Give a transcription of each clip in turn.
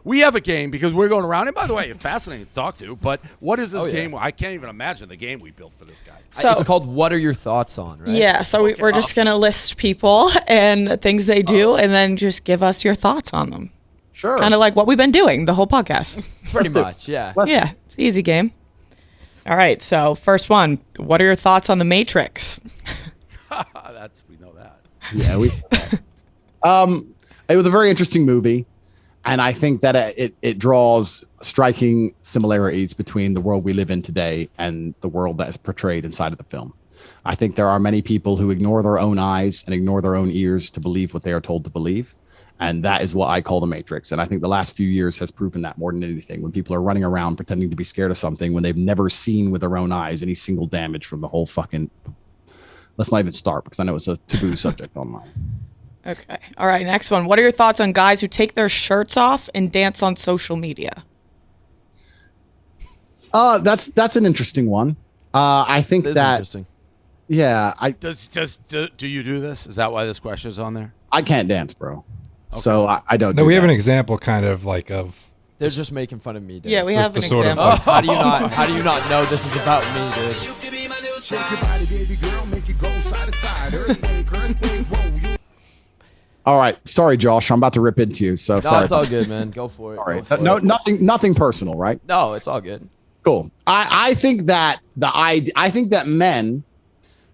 we have a game because we're going around. And by the way, it's fascinating to talk to. But what is this game? I can't even imagine the game we built for this guy. So, it's called What Are Your Thoughts On, right? Yeah, so we're just going to list people and things they do and then just give us your thoughts on them. Sure. Kind of like what we've been doing the whole podcast. Pretty much, yeah. Yeah, it's an easy game. All right, so first one. What are your thoughts on The Matrix? We know that. Yeah, we. It was a very interesting movie, and I think that it draws striking similarities between the world we live in today and the world that is portrayed inside of the film. I think there are many people who ignore their own eyes and ignore their own ears to believe what they are told to believe. And that is what I call the Matrix. And I think the last few years has proven that more than anything, when people are running around pretending to be scared of something when they've never seen with their own eyes any single damage from the whole fucking. Let's not even start because I know it's a taboo subject online. Okay. All right, next one. What are your thoughts on guys who take their shirts off and dance on social media? That's an interesting one. I think that. Interesting. Yeah. Do you do this? Is that why this question is on there? I can't dance, bro. Okay. So I don't. No, we have an example, kind of like of. They're just making fun of me, dude. Yeah, we have an sort of example. How do you not know this is about me, dude? Shake your body, baby girl, make it go side to side. Earthquake, whoa. All right, sorry, Josh. I'm about to rip into you. So No, sorry. it's all good, man. Go for it. All right. Go for No, it. nothing personal, right? No, it's all good. Cool. I think that I think that men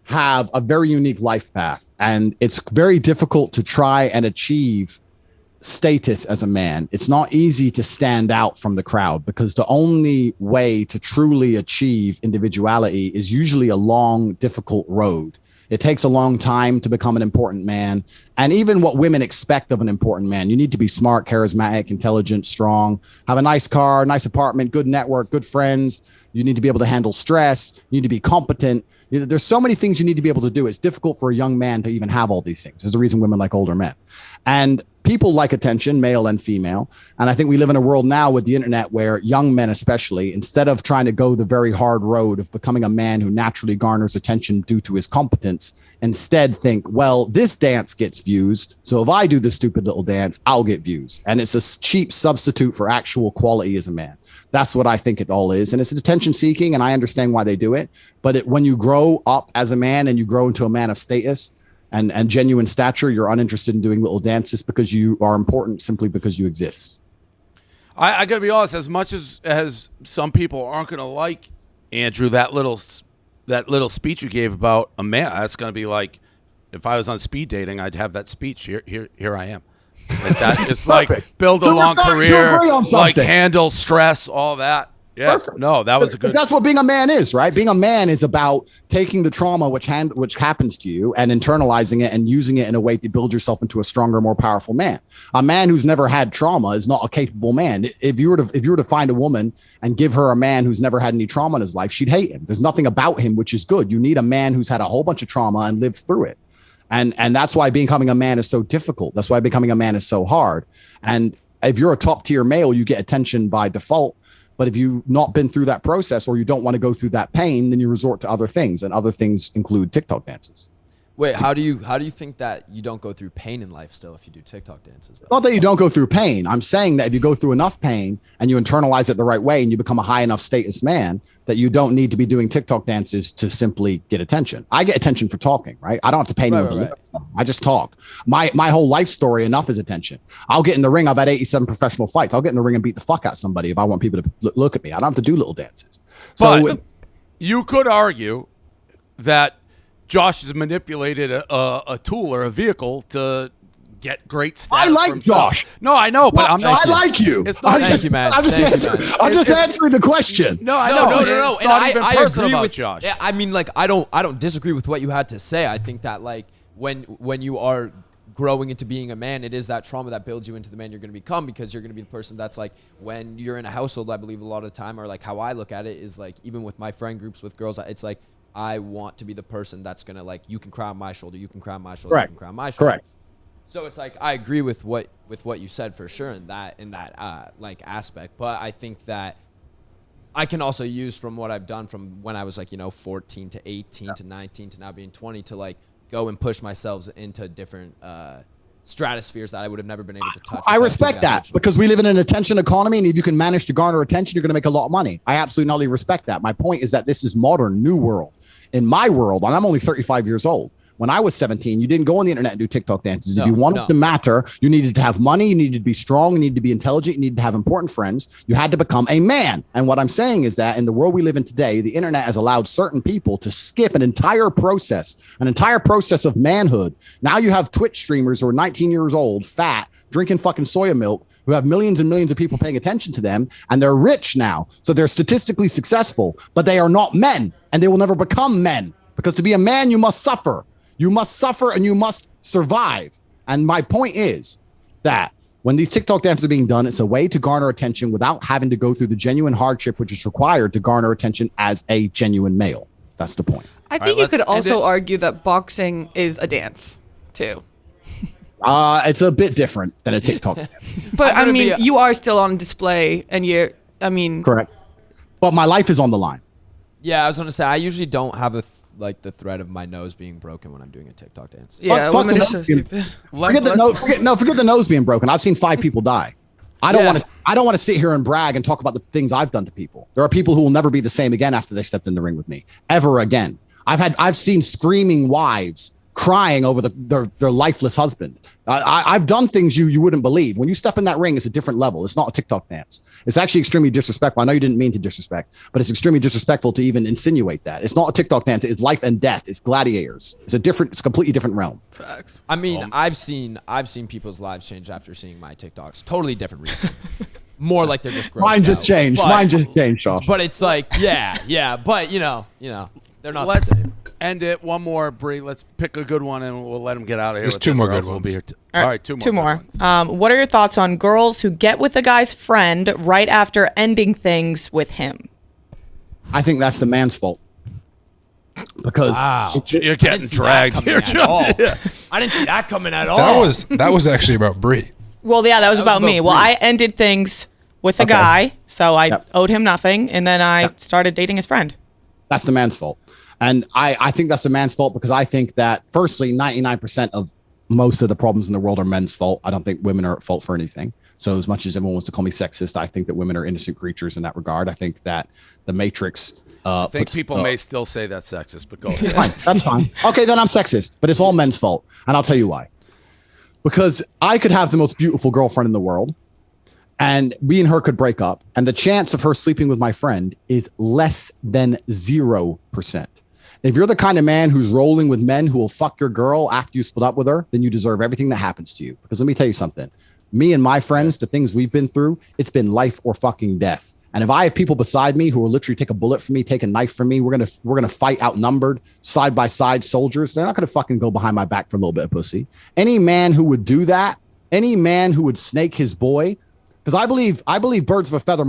have a very unique life path, and it's very difficult to try and achieve status as a man. It's not easy to stand out from the crowd because the only way to truly achieve individuality is usually a long, difficult road. It takes a long time to become an important man. And even what women expect of an important man, you need to be smart, charismatic, intelligent, strong, have a nice car, nice apartment, good network, good friends. You need to be able to handle stress. You need to be competent. There's so many things you need to be able to do. It's difficult for a young man to even have all these things. There's a reason women like older men. And people like attention, male and female. And I think we live in a world now with the internet where young men, especially, instead of trying to go the very hard road of becoming a man who naturally garners attention due to his competence, instead think, well, this dance gets views. So if I do this stupid little dance, I'll get views. And it's a cheap substitute for actual quality as a man. That's what I think it all is. And it's attention seeking, and I understand why they do it. But when you grow up as a man and you grow into a man of status and genuine stature, you're uninterested in doing little dances because you are important simply because you exist. I got to be honest, as much as some people aren't going to like, Andrew, that little speech you gave about a man, that's going to be like, if I was on speed dating, I'd have that speech. Here I am. Like that, just like build a long career, like handle stress, all that. Yeah, perfect. No, that was a good. That's what being a man is, right? Being a man is about taking the trauma which happens to you and internalizing it and using it in a way to build yourself into a stronger, more powerful man. A man who's never had trauma is not a capable man. If you were to find a woman and give her a man who's never had any trauma in his life, she'd hate him. There's nothing about him which is good. You need a man who's had a whole bunch of trauma and lived through it. And that's why becoming a man is so difficult. That's why becoming a man is so hard. And if you're a top tier male, you get attention by default. But if you've not been through that process or you don't want to go through that pain, then you resort to other things. And other things include TikTok dances. Wait, how do you think that you don't go through pain in life still if you do TikTok dances, though? Not that you don't go through pain. I'm saying that if you go through enough pain and you internalize it the right way and you become a high enough status man, that you don't need to be doing TikTok dances to simply get attention. I get attention for talking, right? I don't have to pay anyone to listen. I just talk. My whole life story enough is attention. I'll get in the ring. I've had 87 professional fights. I'll get in the ring and beat the fuck out of somebody if I want people to look at me. I don't have to do little dances. But you could argue that Josh has manipulated a tool or a vehicle to get great stats. I like Josh. No, I know, but I'm not. I like you. It's not Thank you, man. I'm just answering the question. No, I know. No. It's not even I personal agree about with Josh. Yeah, I mean, like, I don't disagree with what you had to say. I think that, like, when you are growing into being a man, it is that trauma that builds you into the man you're going to become, because you're going to be the person that's like, when you're in a household, I believe a lot of the time, or like how I look at it is like, even with my friend groups with girls, it's like, I want to be the person that's going to, like, you can cry on my shoulder, you can cry on my shoulder, Correct. you can cry on my shoulder. Correct. So it's like, I agree with what you said for sure in that like aspect. But I think that I can also use from what I've done from when I was like, 14 to 18 to 19 to now being 20 to like go and push myself into different stratospheres that I would have never been able to touch. I without respect doing that originally. because we live in an attention economy, and if you can manage to garner attention, you're going to make a lot of money. I absolutely respect that. My point is that this is modern, new world. In my world, and I'm only 35 years old. When I was 17, you didn't go on the internet and do TikTok dances. If you wanted to matter, you needed to have money, you needed to be strong, you needed to be intelligent, you needed to have important friends. You had to become a man. And what I'm saying is that in the world we live in today, the internet has allowed certain people to skip an entire process of manhood. Now you have Twitch streamers who are 19 years old, fat, drinking fucking soya milk, who have millions and millions of people paying attention to them, and they're rich now. So they're statistically successful, but they are not men, and they will never become men. Because to be a man, you must suffer. You must suffer and you must survive. And my point is that when these TikTok dances are being done, it's a way to garner attention without having to go through the genuine hardship which is required to garner attention as a genuine male. That's the point. I think you could also argue that boxing is a dance too. It's a bit different than a TikTok dance. But I mean, you are still on display, and Correct. But my life is on the line. Yeah, I was gonna say I usually don't have the threat of my nose being broken when I'm doing a TikTok dance. Yeah, women are so stupid. Forget the nose being broken. I've seen 5 people die. I don't want to sit here and brag and talk about the things I've done to people. There are people who will never be the same again after they stepped in the ring with me, ever again. I've seen screaming wives crying over their lifeless husband. I've done things you wouldn't believe. When you step in that ring, it's a different level. It's not a TikTok dance. It's actually extremely disrespectful. I know you didn't mean to disrespect, but it's extremely disrespectful to even insinuate that. It's not a TikTok dance. It's life and death. It's gladiators. It's a completely different realm. Facts. I mean, I've seen people's lives change after seeing my TikToks. Totally different reason. More like they're just grossed Mine just out. changed. But- Mine just changed, Josh. But it's like, yeah. But you know, they're not Let's the same. end it. One more, Bree. Let's pick a good one, and we'll let him get out of here. There's with 2 this, more or good else we'll ones. be here All all right, two more. Two good more. ones. What are your thoughts on girls who get with a guy's friend right after ending things with him? I think that's the man's fault. Because You're getting dragged here, Josh. Yeah. I didn't see that coming at all. That was actually about Brie. Well, yeah, that was about me. Well, I ended things with a guy, so I owed him nothing, and then I started dating his friend. that's the man's fault. And I think that's the man's fault because I think that, firstly, 99% of most of the problems in the world are men's fault. I don't think women are at fault for anything. So as much as everyone wants to call me sexist, I think that women are innocent creatures in that regard. I think that the Matrix. I think people may still say that's sexist, but go ahead. Fine, that's fine. Okay, then I'm sexist, but it's all men's fault. And I'll tell you why. Because I could have the most beautiful girlfriend in the world, and me and her could break up, and the chance of her sleeping with my friend is less than 0%. If you're the kind of man who's rolling with men who will fuck your girl after you split up with her, then you deserve everything that happens to you. Because let me tell you something. Me and my friends, the things we've been through, it's been life or fucking death. And if I have people beside me who will literally take a bullet from me, take a knife from me, we're gonna fight outnumbered, side by side soldiers. They're not gonna fucking go behind my back for a little bit of pussy. Any man who would do that, any man who would snake his boy, because I believe birds of a feather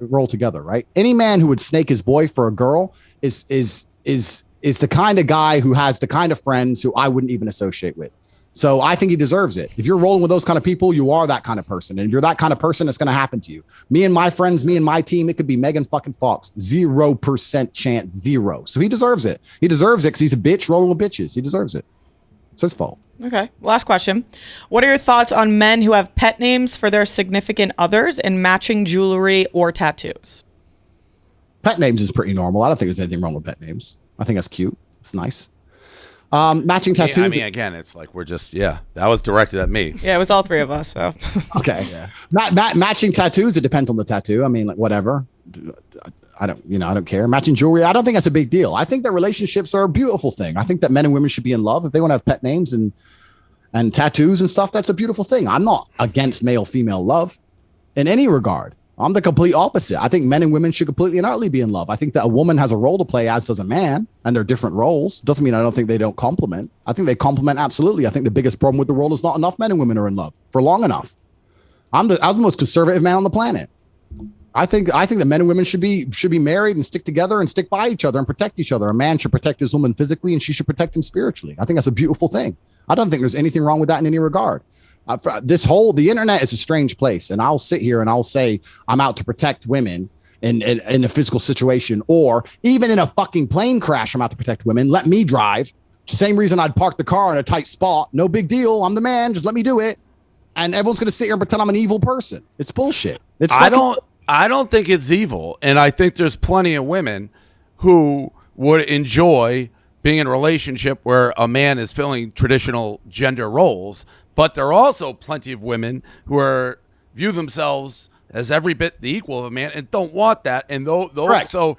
roll together, right? Any man who would snake his boy for a girl is the kind of guy who has the kind of friends who I wouldn't even associate with. So I think he deserves it. If you're rolling with those kind of people, you are that kind of person. And if you're that kind of person, it's going to happen to you. Me and my friends, me and my team, it could be Megan fucking Fox. 0% chance, zero. So he deserves it. He deserves it because he's a bitch rolling with bitches. He deserves it. It's his fault. Okay. Last question. What are your thoughts on men who have pet names for their significant others and matching jewelry or tattoos? Pet names is pretty normal. I don't think there's anything wrong with pet names. I think that's cute. It's nice. Matching tattoos. I mean, again, it's like that was directed at me. Yeah, it was all three of us. So okay. Yeah. Matching tattoos. It depends on the tattoo. I mean, like whatever. I don't care. Matching jewelry. I don't think that's a big deal. I think that relationships are a beautiful thing. I think that men and women should be in love. If they want to have pet names and tattoos and stuff, that's a beautiful thing. I'm not against male-female love in any regard. I'm the complete opposite. I think men and women should completely and utterly be in love. I think that a woman has a role to play, as does a man, and they're different roles. Doesn't mean I don't think they don't complement. I think they complement absolutely. I think the biggest problem with the world is not enough men and women are in love for long enough. I'm the most conservative man on the planet. I think that men and women should be married and stick together and stick by each other and protect each other. A man should protect his woman physically, and she should protect him spiritually. I think that's a beautiful thing. I don't think there's anything wrong with that in any regard. The internet is a strange place, and I'll sit here and I'll say I'm out to protect women in a physical situation, or even in a fucking plane crash, I'm out to protect women. Let me drive. Same reason I'd park the car in a tight spot. No big deal. I'm the man. Just let me do it. And everyone's going to sit here and pretend I'm an evil person. It's bullshit. I don't think it's evil. And I think there's plenty of women who would enjoy being in a relationship where a man is filling traditional gender roles. But there are also plenty of women who view themselves as every bit the equal of a man and don't want that. And those, so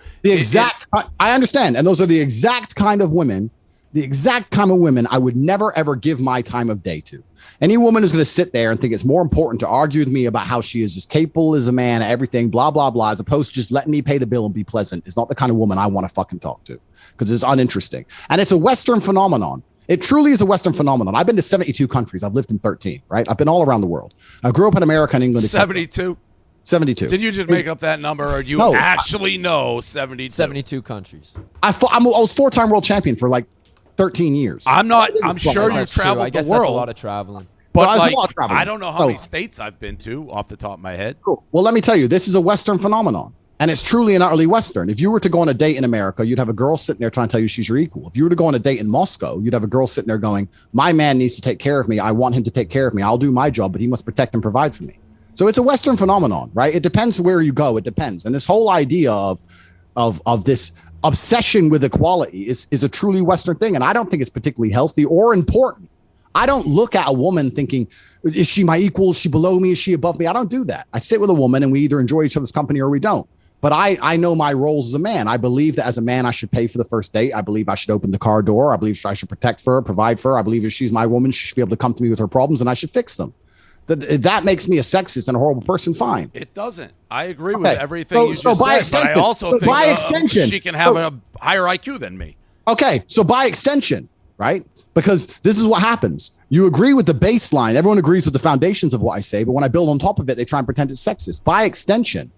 I understand. And those are the exact kind of women I would never, ever give my time of day to. Any woman is going to sit there and think it's more important to argue with me about how she is as capable as a man, everything, blah, blah, blah, as opposed to just letting me pay the bill and be pleasant. Is not the kind of woman I want to fucking talk to because it's uninteresting. And it's a Western phenomenon. It truly is a Western phenomenon. I've been to 72 countries. I've lived in 13, right? I've been all around the world. I grew up in America and England. 72? 72. Did you just make up that number or do you actually know 72? 72 countries. I was 4-time world champion for like 13 years. I'm sure you traveled the world. I guess that's a lot of traveling. But a lot of traveling. I don't know how many states I've been to off the top of my head. Cool. Well, let me tell you, this is a Western phenomenon. And it's truly and utterly Western. If you were to go on a date in America, you'd have a girl sitting there trying to tell you she's your equal. If you were to go on a date in Moscow, you'd have a girl sitting there going, my man needs to take care of me. I want him to take care of me. I'll do my job, but he must protect and provide for me. So it's a Western phenomenon, right? It depends where you go. It depends. And this whole idea of this obsession with equality is a truly Western thing. And I don't think it's particularly healthy or important. I don't look at a woman thinking, is she my equal? Is she below me? Is she above me? I don't do that. I sit with a woman and we either enjoy each other's company or we don't. But I know my roles as a man. I believe that as a man, I should pay for the first date. I believe I should open the car door. I believe I should protect for her, provide for her. I believe if she's my woman, she should be able to come to me with her problems and I should fix them. That makes me a sexist and a horrible person. Fine. It doesn't. I agree with everything you just said, but I also think by extension, she can have a higher IQ than me. Okay, so by extension, right? Because this is what happens. You agree with the baseline. Everyone agrees with the foundations of what I say, but when I build on top of it, they try and pretend it's sexist. By extension,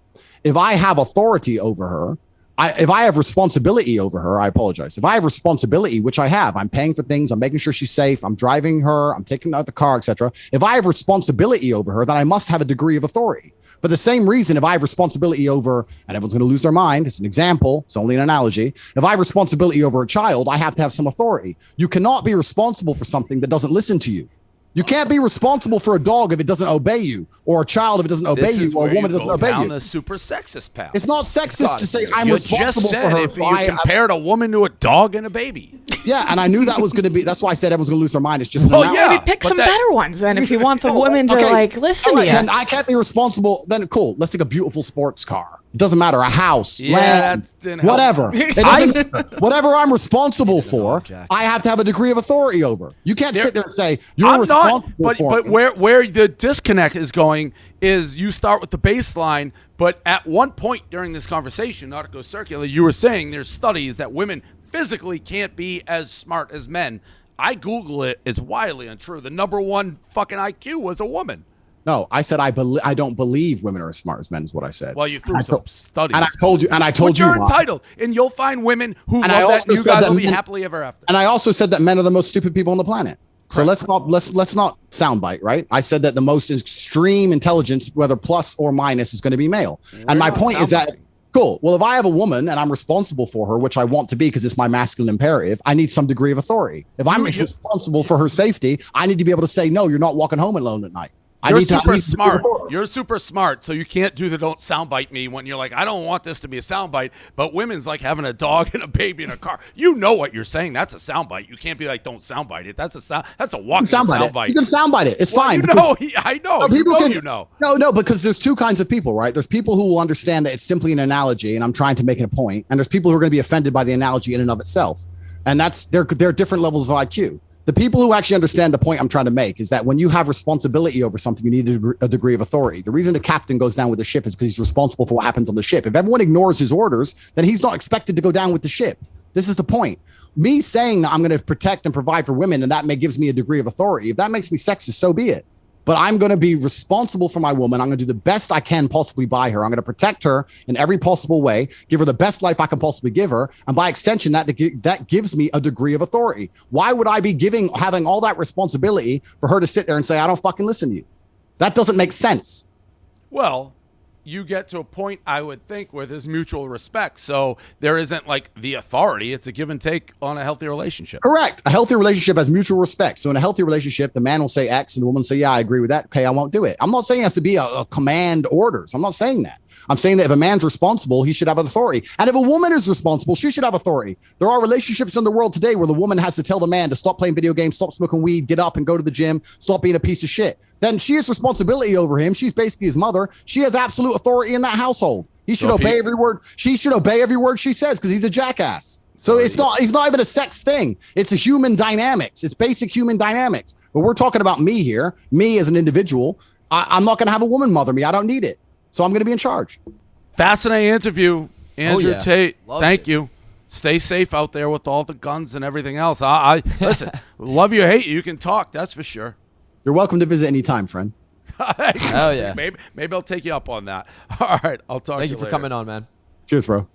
if I have authority over her, if I have responsibility over her, I apologize. If I have responsibility, which I have, I'm paying for things, I'm making sure she's safe, I'm driving her, I'm taking out the car, etc. If I have responsibility over her, then I must have a degree of authority. For the same reason, if I have responsibility over, and everyone's going to lose their mind, it's an example, it's only an analogy. If I have responsibility over a child, I have to have some authority. You cannot be responsible for something that doesn't listen to you. You can't be responsible for a dog if it doesn't obey you, or a child if it doesn't obey you, or a woman that doesn't obey you. The super sexist path. It's not sexist to say I'm responsible for her. You just said if you compared a woman to a dog and a baby. Yeah, and I knew that was going to be. That's why I said everyone's going to lose their mind. It's just maybe pick some better ones then if you want the women to listen to you. Then I can't be responsible. Then cool. Let's take a beautiful sports car. It doesn't matter. A house, land, whatever. Whatever I'm responsible for, I have to have a degree of authority over. You can't sit there and say you're responsible for me. But where the disconnect is going is you start with the baseline, but at one point during this conversation, not to go circular, you were saying there's studies that women physically can't be as smart as men. I Google it. It's wildly untrue. The number one fucking IQ was a woman. No, I said I don't believe women are as smart as men is what I said. Well, you threw some studies. And I told you you're entitled, and you'll find women who love that. You guys will be happily ever after. And I also said that men are the most stupid people on the planet. Correct. So let's not soundbite, right? I said that the most extreme intelligence, whether plus or minus, is going to be male. And my point is that cool. Well, if I have a woman and I'm responsible for her, which I want to be because it's my masculine imperative, I need some degree of authority. If I'm responsible for her safety, I need to be able to say, no, you're not walking home alone at night. You're super smart. You're super smart, so you can't do the don't soundbite me when you're like, I don't want this to be a soundbite, but women's like having a dog and a baby in a car. You know what you're saying. That's a soundbite. You can't be like, don't soundbite it. That's a walking soundbite. You can soundbite it. It's fine. I know. You know. No, because there's two kinds of people, right? There's people who will understand that it's simply an analogy and I'm trying to make it a point, and there's people who are going to be offended by the analogy in and of itself. And they're different levels of IQ. The people who actually understand the point I'm trying to make is that when you have responsibility over something, you need a degree of authority. The reason the captain goes down with the ship is because he's responsible for what happens on the ship. If everyone ignores his orders, then he's not expected to go down with the ship. This is the point. Me saying that I'm going to protect and provide for women, and that gives me a degree of authority. If that makes me sexist, so be it. But I'm going to be responsible for my woman. I'm going to do the best I can possibly by her. I'm going to protect her in every possible way, give her the best life I can possibly give her. And by extension, that gives me a degree of authority. Why would I be having all that responsibility for her to sit there and say, I don't fucking listen to you? That doesn't make sense. Well, you get to a point, I would think, where there's mutual respect. So there isn't like the authority. It's a give and take on a healthy relationship. Correct. A healthy relationship has mutual respect. So in a healthy relationship, the man will say X and the woman will say, yeah, I agree with that. Okay, I won't do it. I'm not saying it has to be a command orders. I'm not saying that. I'm saying that if a man's responsible, he should have an authority. And if a woman is responsible, she should have authority. There are relationships in the world today where the woman has to tell the man to stop playing video games, stop smoking weed, get up and go to the gym, stop being a piece of shit. Then she has responsibility over him. She's basically his mother. She has absolute authority in that household. He should obey every word. She should obey every word she says because he's a jackass. So it's not even a sex thing. It's a human dynamics. It's basic human dynamics. But we're talking about me here, me as an individual. I'm not going to have a woman mother me. I don't need it. So I'm going to be in charge. Fascinating interview, Andrew Tate. Thank it. you. Stay safe out there with all the guns and everything else. I listen, love you, hate you. You can talk, that's for sure. You're welcome to visit anytime, friend. Hell yeah. Maybe I'll take you up on that. All right, I'll talk to you Thank you for later. coming on, man. Cheers, bro.